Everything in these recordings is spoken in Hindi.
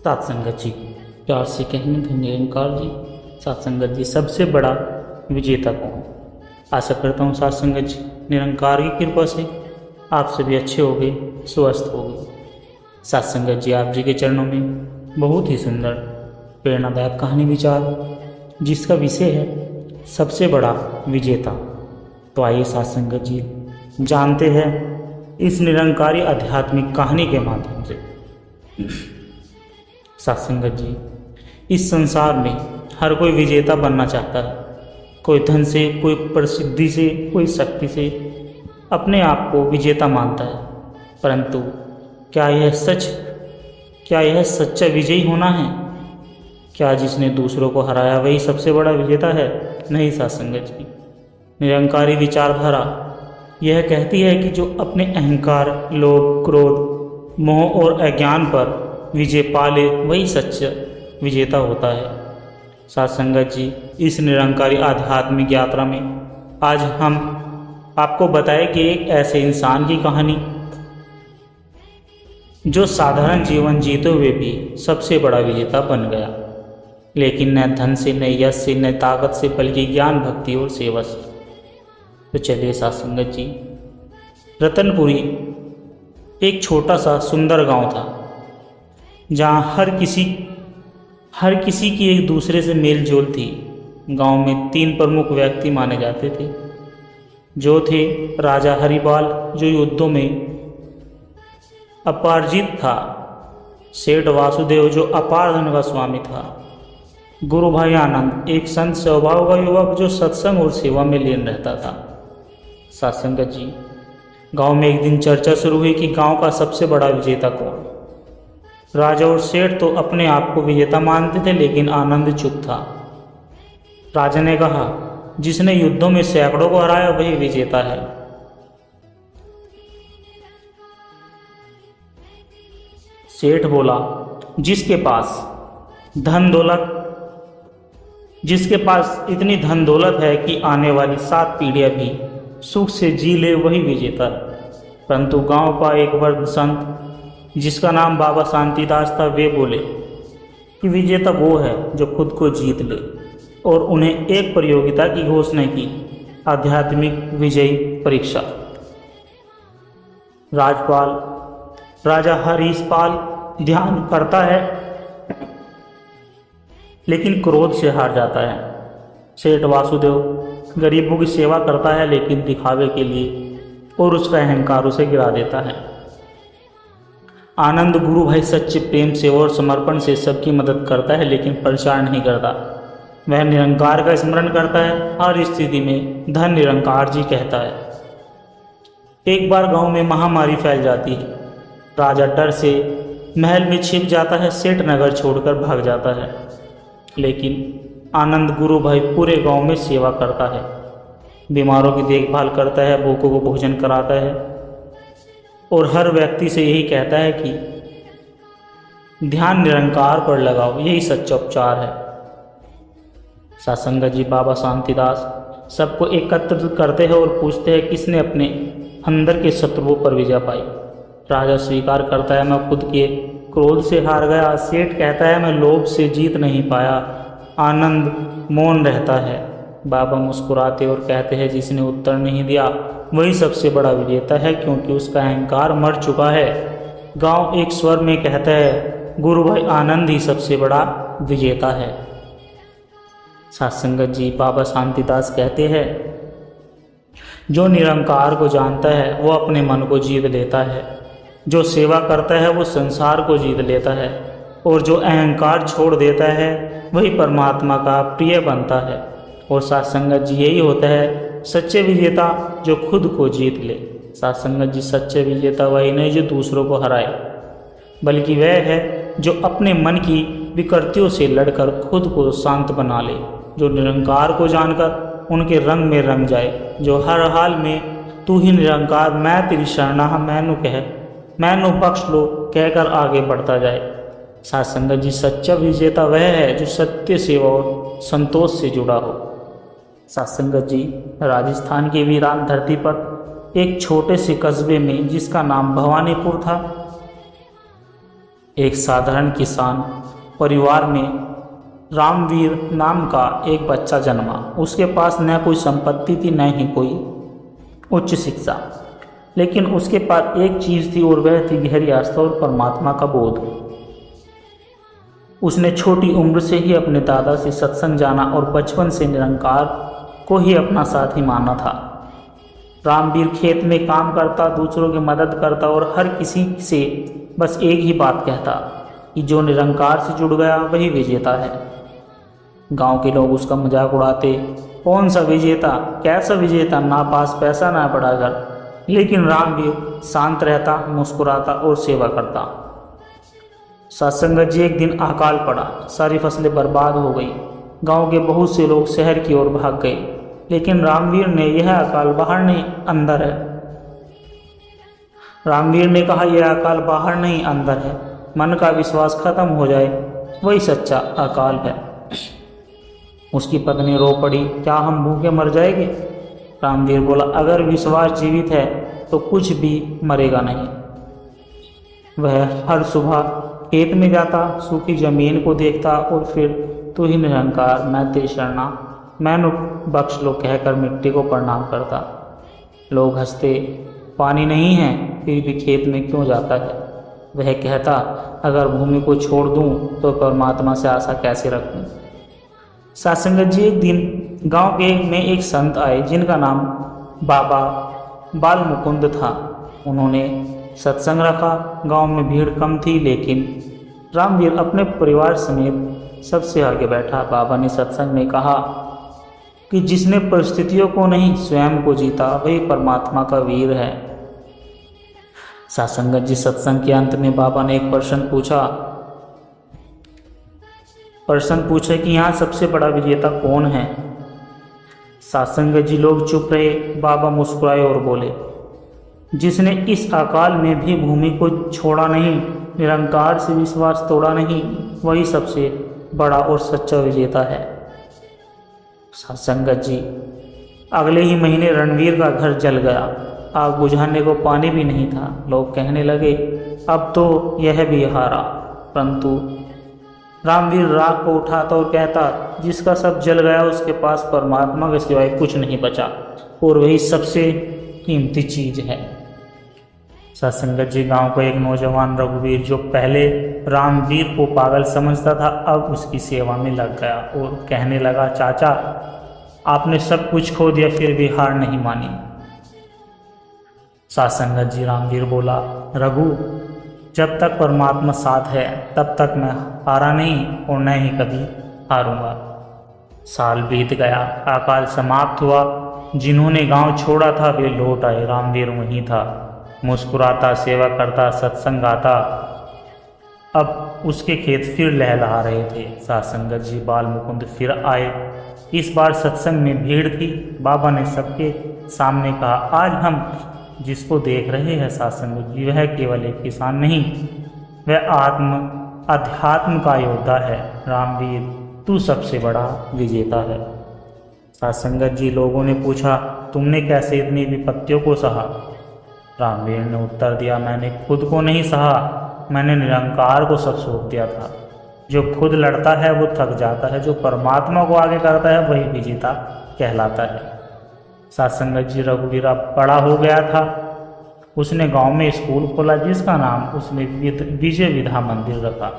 सात संगत जी, प्यार से कहेंगे निरंकार जी। सात संगत जी, सबसे बड़ा विजेता कौन? आशा करता हूँ सात संगत जी, निरंकार की कृपा से आप सभी अच्छे हो गए, स्वस्थ हो गए। सात संगत जी, आप जी के चरणों में बहुत ही सुंदर प्रेरणादायक कहानी विचार, जिसका विषय है सबसे बड़ा विजेता। तो आइए सात संगत जी, जानते हैं इस निरंकारी आध्यात्मिक कहानी के माध्यम से। सात संगत जी, इस संसार में हर कोई विजेता बनना चाहता है। कोई धन से, कोई प्रसिद्धि से, कोई शक्ति से अपने आप को विजेता मानता है। परंतु क्या यह सच्चा विजयी होना है? क्या जिसने दूसरों को हराया वही सबसे बड़ा विजेता है? नहीं सात संगत जी, निरंकारी विचारधारा यह कहती है कि जो अपने अहंकार, लोभ, क्रोध, मोह और अज्ञान पर विजय पा ले वही सच्चा विजेता होता है। सात संगत जी, इस निरंकारी आध्यात्मिक यात्रा में आज हम आपको बताएंगे एक ऐसे इंसान की कहानी जो साधारण जीवन जीते हुए भी सबसे बड़ा विजेता बन गया, लेकिन न धन से, न यश से, न ताकत से, बल्कि ज्ञान, भक्ति और सेवा से। तो चलिए सात संगत जी, रतनपुरी एक छोटा सा सुंदर गांव था, जहां हर किसी की एक दूसरे से मेल जोल थी। गांव में तीन प्रमुख व्यक्ति माने जाते थे, जो थे राजा हरिपाल, जो युद्धों में अपारजित था, सेठ वासुदेव, जो अपार धन का स्वामी था, गुरु भाई आनंद, एक संत स्वभाव का युवक जो सत्संग और सेवा में लीन रहता था। सात संगत जी, गांव में एक दिन चर्चा शुरू हुई कि गांव का सबसे बड़ा विजेता कौन। राजा और सेठ तो अपने आप को विजेता मानते थे, लेकिन आनंद चुप था। राजा ने कहा, जिसने युद्धों में सैकड़ों को हराया वही विजेता है। सेठ बोला, जिसके पास इतनी धन दौलत है कि आने वाली 7 पीढ़ियां भी सुख से जी ले वही विजेता है। परंतु गांव का एक वृद्ध संत, जिसका नाम बाबा शांतिदास था, वे बोले कि विजेता वो है जो खुद को जीत ले, और उन्हें एक प्रतियोगिता की घोषणा की, आध्यात्मिक विजयी परीक्षा। राजा हरीशपाल ध्यान करता है लेकिन क्रोध से हार जाता है। सेठ वासुदेव गरीबों की सेवा करता है लेकिन दिखावे के लिए, और उसका अहंकार उसे गिरा देता है। आनंद गुरु भाई सच्चे प्रेम से और समर्पण से सबकी मदद करता है, लेकिन प्रचार नहीं करता। वह निरंकार का स्मरण करता है, हर स्थिति में धन निरंकार जी कहता है। एक बार गांव में महामारी फैल जाती है। राजा डर से महल में छिप जाता है, सेठ नगर छोड़कर भाग जाता है, लेकिन आनंद गुरु भाई पूरे गांव में सेवा करता है, बीमारों की देखभाल करता है, भूखों को भोजन कराता है, और हर व्यक्ति से यही कहता है कि ध्यान निरंकार पर लगाओ, यही सच्चा उपचार है। सात संगत जी, बाबा शांतिदास सबको एकत्रित करते हैं और पूछते हैं किसने अपने अंदर के शत्रुओं पर विजय पाई। राजा स्वीकार करता है, मैं खुद के क्रोध से हार गया। सेठ कहता है, मैं लोभ से जीत नहीं पाया। आनंद मौन रहता है। बाबा मुस्कुराते और कहते हैं, जिसने उत्तर नहीं दिया वही सबसे बड़ा विजेता है, क्योंकि उसका अहंकार मर चुका है। गांव एक स्वर में कहता है, गुरु भाई आनंद ही सबसे बड़ा विजेता है। सात संगत जी, बाबा शांतिदास कहते हैं, जो निरंकार को जानता है वो अपने मन को जीत लेता है, जो सेवा करता है वो संसार को जीत लेता है, और जो अहंकार छोड़ देता है वही परमात्मा का प्रिय बनता है। और सात संगत जी, यही होता है सच्चे विजेता, जो खुद को जीत ले। सात संगत जी, सच्चे विजेता वही नहीं जो दूसरों को हराए, बल्कि वह है जो अपने मन की विकृतियों से लड़कर खुद को शांत बना ले, जो निरंकार को जानकर उनके रंग में रंग जाए, जो हर हाल में तू ही निरंकार, मैं तेरी शरणाह, मैनू बख्श लो कहकर आगे बढ़ता जाए। सात संगत जी, सच्चा विजेता वह है जो सत्य, सेवा और संतोष से जुड़ा हो। सात संगत जी, राजस्थान की वीरान धरती पर एक छोटे से कस्बे में, जिसका नाम भवानीपुर था, एक साधारण किसान परिवार में रामवीर नाम का एक बच्चा जन्मा। उसके पास न कोई संपत्ति थी न ही कोई उच्च शिक्षा, लेकिन उसके पास एक चीज़ थी और वह थी गहरी आस्था और परमात्मा का बोध। उसने छोटी उम्र से ही अपने दादा से सत्संग जाना और बचपन से निरंकार को ही अपना साथी माना था। रामवीर खेत में काम करता, दूसरों की मदद करता और हर किसी से बस एक ही बात कहता कि जो निरंकार से जुड़ गया वही विजेता है। गांव के लोग उसका मजाक उड़ाते, कौन सा विजेता, कैसा विजेता, ना पास पैसा ना बड़ा घर। लेकिन रामवीर शांत रहता, मुस्कुराता और सेवा करता। सत्संगत जी एक दिन अकाल पड़ा, सारी फसलें बर्बाद हो गई। गांव के बहुत से लोग शहर की ओर भाग गए, लेकिन रामवीर ने यह अकाल बाहर नहीं अंदर है। रामवीर ने कहा, यह अकाल बाहर नहीं अंदर है। मन का विश्वास खत्म हो जाए वही सच्चा अकाल है। उसकी पत्नी रो पड़ी, क्या हम भूखे मर जाएंगे? रामवीर बोला, अगर विश्वास जीवित है तो कुछ भी मरेगा नहीं। वह हर सुबह खेत में जाता, सूखी जमीन को देखता और फिर तू ही निरंकार, मैं तेरी शरणा, मैनू बख्श लो कहकर मिट्टी को प्रणाम करता। लोग हंसते, पानी नहीं है फिर भी खेत में क्यों जाता है? वह कहता, अगर भूमि को छोड़ दूं तो परमात्मा से आशा कैसे रखूं? सत्संगत जी एक दिन गांव में एक संत आए जिनका नाम बाबा बाल मुकुंद था। उन्होंने सत्संग रखा। गांव में भीड़ कम थी, लेकिन रामवीर अपने परिवार समेत सबसे आगे बैठा। बाबा ने सत्संग में कहा कि जिसने परिस्थितियों को नहीं स्वयं को जीता वही परमात्मा का वीर है। सत्संगत जी सत्संग के अंत में बाबा ने एक प्रश्न पूछा कि यहाँ सबसे बड़ा विजेता कौन है? सत्संगत जी लोग चुप रहे। बाबा मुस्कुराए और बोले, जिसने इस अकाल में भी भूमि को छोड़ा नहीं, निरंकार से विश्वास तोड़ा नहीं, वही सबसे बड़ा और सच्चा विजेता है। सत्संगत जी अगले ही महीने रणवीर का घर जल गया। आग बुझाने को पानी भी नहीं था। लोग कहने लगे, अब तो यह भी हारा। परंतु रामवीर राग को उठाता और कहता, जिसका सब जल गया उसके पास परमात्मा के सिवाय कुछ नहीं बचा और वही सबसे कीमती चीज है। सत्संगत जी गांव का एक नौजवान रघुवीर, जो पहले रामवीर को पागल समझता था, अब उसकी सेवा में लग गया और कहने लगा, चाचा आपने सब कुछ खो दिया फिर भी हार नहीं मानी। सत्संगत जी रामवीर बोला, रघु जब तक परमात्मा साथ है तब तक मैं हारा नहीं और न ही कभी हारूंगा। साल बीत गया, अकाल समाप्त हुआ। जिन्होंने गांव छोड़ा था वे लौट आए। रामवीर वहीं था, मुस्कुराता, सेवा करता, सत्संग गाता। अब उसके खेत फिर लहलहा रहे थे। सत्संगत जी बाल मुकुंद फिर आए। इस बार सत्संग में भीड़ थी। बाबा ने सबके सामने कहा, आज हम जिसको देख रहे हैं सत्संगत जी, वह केवल एक किसान नहीं, वह अध्यात्म का योद्धा है। रामवीर तू सबसे बड़ा विजेता है। सत्संगत जी लोगों ने पूछा, तुमने कैसे इतनी विपत्तियों को सहा? रामवीर ने उत्तर दिया, मैंने खुद को नहीं सहा, मैंने निरंकार को सब सौंप दिया था। जो खुद लड़ता है वो थक जाता है, जो परमात्मा को आगे करता है वही विजेता कहलाता है। सत्संगत जी रघुवीर अब बड़ा हो गया था। उसने गांव में स्कूल खोला जिसका नाम उसने विजय विद्या मंदिर रखा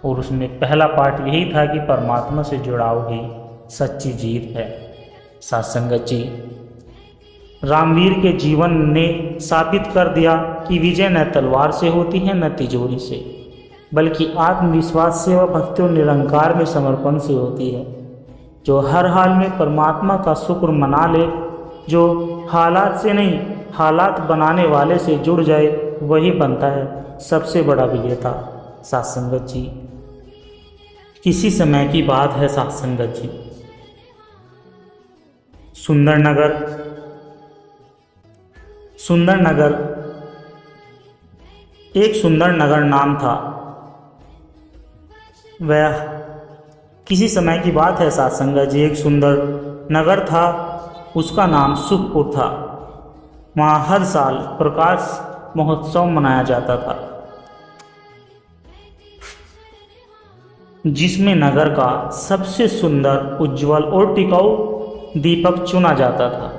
और उसमें पहला पाठ यही था कि परमात्मा से जुड़ाव ही सच्ची जीत है। सत्संगत जी रामवीर के जीवन ने साबित कर दिया कि विजय न तलवार से होती है न तिजोरी से, बल्कि आत्मविश्वास से व भक्ति और निरंकार में समर्पण से होती है। जो हर हाल में परमात्मा का शुक्र मना ले, जो हालात से नहीं हालात बनाने वाले से जुड़ जाए, वही बनता है सबसे बड़ा विजेता। सत्संगत जी किसी समय की बात है। सत्संगत जी सुंदरनगर एक सुंदर नगर नाम था। वह किसी समय की बात है। सत्संगत जी एक सुंदर नगर था, उसका नाम सुखपुर था। वहाँ हर साल प्रकाश महोत्सव मनाया जाता था। जिसमें नगर का सबसे सुंदर, उज्जवल और टिकाऊ दीपक चुना जाता था।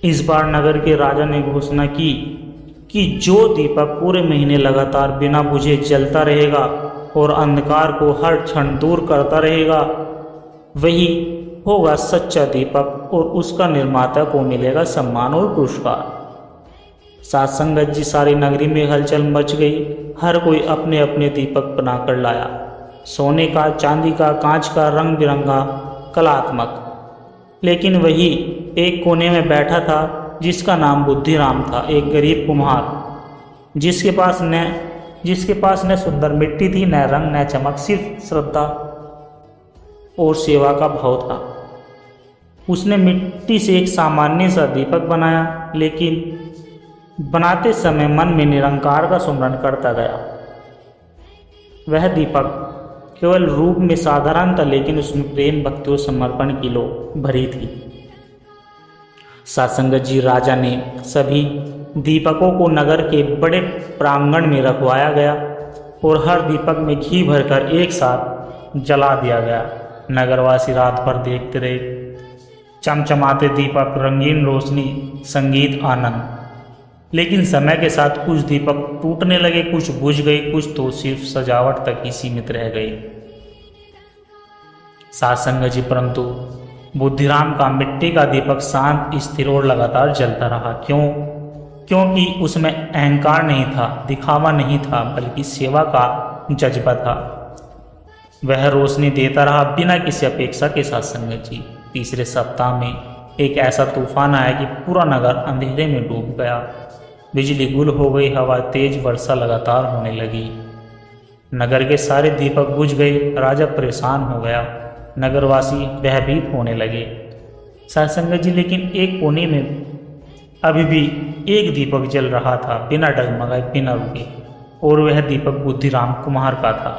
इस बार नगर के राजा ने घोषणा की कि जो दीपक पूरे महीने लगातार बिना बुझे जलता रहेगा और अंधकार को हर क्षण दूर करता रहेगा, वही होगा सच्चा दीपक और उसका निर्माता को मिलेगा सम्मान और पुरस्कार। साथ संगत जी, सारी नगरी में हलचल मच गई। हर कोई अपने अपने दीपक बनाकर लाया, सोने का, चांदी का, कांच का, रंग बिरंगा, कलात्मक। लेकिन वही एक कोने में बैठा था जिसका नाम बुद्धिराम था, एक गरीब कुम्हार जिसके पास न सुंदर मिट्टी थी, न रंग, न चमक, सिर्फ श्रद्धा और सेवा का भाव था। उसने मिट्टी से एक सामान्य सा दीपक बनाया, लेकिन बनाते समय मन में निरंकार का सुमरन करता गया। वह दीपक केवल रूप में साधारण था, लेकिन उसमें प्रेम, भक्ति और समर्पण की लो भरी थी। सासंगत जी, राजा ने सभी दीपकों को नगर के बड़े प्रांगण में रखवाया गया और हर दीपक में घी भरकर एक साथ जला दिया गया। नगरवासी रात भर देखते रहे, चमचमाते दीपक, रंगीन रोशनी, संगीत, आनंद। लेकिन समय के साथ कुछ दीपक टूटने लगे, कुछ बुझ गए, कुछ तो सिर्फ सजावट तक ही सीमित रह गए। सासंगत जी, परंतु बुद्धिराम का मिट्टी का दीपक शांत, स्थिर और लगातार जलता रहा। क्योंकि उसमें अहंकार नहीं था, दिखावा नहीं था, बल्कि सेवा का जज्बा था। वह रोशनी देता रहा बिना किसी अपेक्षा के। सासंगत जी, तीसरे सप्ताह में एक ऐसा तूफान आया कि पूरा नगर अंधेरे में डूब गया। बिजली गुल हो गई, हवा तेज, वर्षा लगातार होने लगी। नगर के सारे दीपक बुझ गए। राजा परेशान हो गया, नगरवासी भयभीत होने लगे। सासंगत जी, लेकिन एक कोने में अभी भी एक दीपक जल रहा था, बिना डगमगाए, बिना रुके, और वह दीपक बुद्धिराम कुम्हार का था।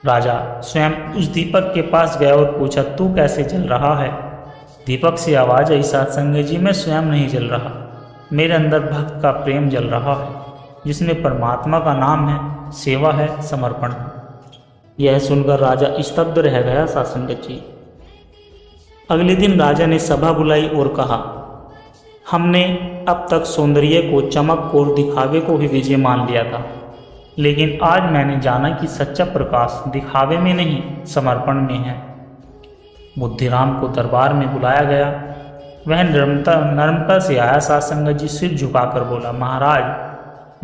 राजा स्वयं उस दीपक के पास गया और पूछा, तू कैसे जल रहा है? दीपक से आवाज आई, सासंगत जी, मैं स्वयं नहीं जल रहा, मेरे अंदर भक्त का प्रेम जल रहा है, जिसमें परमात्मा का नाम है, सेवा है, समर्पण है। यह सुनकर राजा स्तब्ध रह गया। सासंगत जी, अगले दिन राजा ने सभा बुलाई और कहा, हमने अब तक सौंदर्य को, चमक को और दिखावे को ही विजय मान लिया था, लेकिन आज मैंने जाना कि सच्चा प्रकाश दिखावे में नहीं, समर्पण में है। बुद्धिराम को दरबार में बुलाया गया। वह नर्मता से आया। सासंगत जी सिर झुकाकर बोला, महाराज,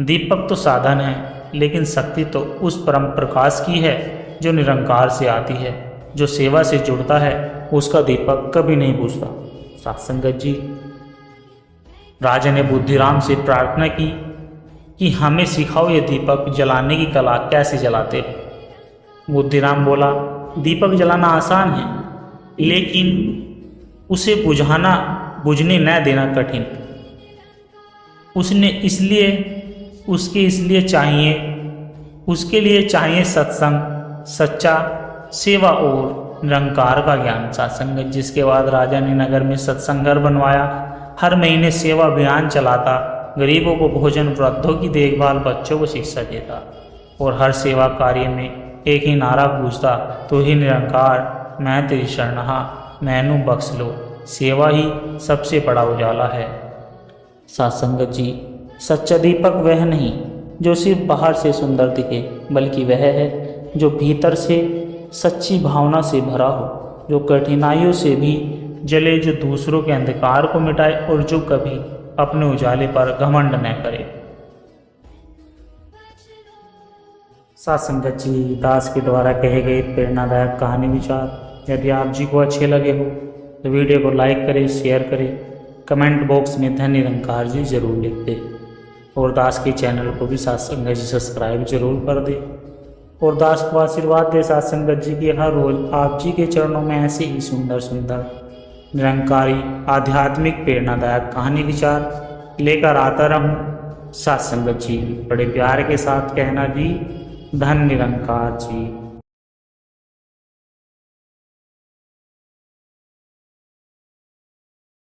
दीपक तो साधन है, लेकिन शक्ति तो उस परम प्रकाश की है जो निरंकार से आती है। जो सेवा से जुड़ता है उसका दीपक कभी नहीं बुझता। सासंगत जी, राजा ने बुद्धिराम से प्रार्थना की कि हमें सिखाओ ये दीपक जलाने की कला कैसे जलाते हो। बुद्धिराम बोला, दीपक जलाना आसान है, लेकिन उसे बुझने न देना कठिन। उसके लिए चाहिए सत्संग, सच्चा सेवा और निरंकार का ज्ञान। सासंगत, जिसके बाद राजा ने नगर में सत्संग घर बनवाया। हर महीने सेवा अभियान चलाता, गरीबों को भोजन, वृद्धों की देखभाल, बच्चों को शिक्षा देता, और हर सेवा कार्य में एक ही नारा गूंजता, तो ही निरंकार, मैं तेरी शरणहा, मैनू बख्श लो। सेवा ही सबसे बड़ा उजाला है। सासंगत जी, सच्चा दीपक वह नहीं जो सिर्फ बाहर से सुंदर दिखे, बल्कि वह है जो भीतर से सच्ची भावना से भरा हो, जो कठिनाइयों से भी जले, जो दूसरों के अंधकार को मिटाए और जो कभी अपने उजाले पर घमंड न करे। सासंगत जी, दास के द्वारा कहे गए प्रेरणादायक कहानी विचार यदि आप जी को अच्छे लगे हो तो वीडियो को लाइक करें, शेयर करें, कमेंट बॉक्स में धन्य निरंकार जी जरूर लिख दें, और दास के चैनल को भी सासंगत जी सब्सक्राइब जरूर कर दें, और दास को आशीर्वाद दे सासंगत जी की हर रोज आप जी के चरणों में ऐसे ही सुंदर सुंदर निरंकारी आध्यात्मिक प्रेरणादायक कहानी विचार लेकर आता रहूं। सासंगत जी, बड़े प्यार के साथ कहना जी, धन निरंकार जी।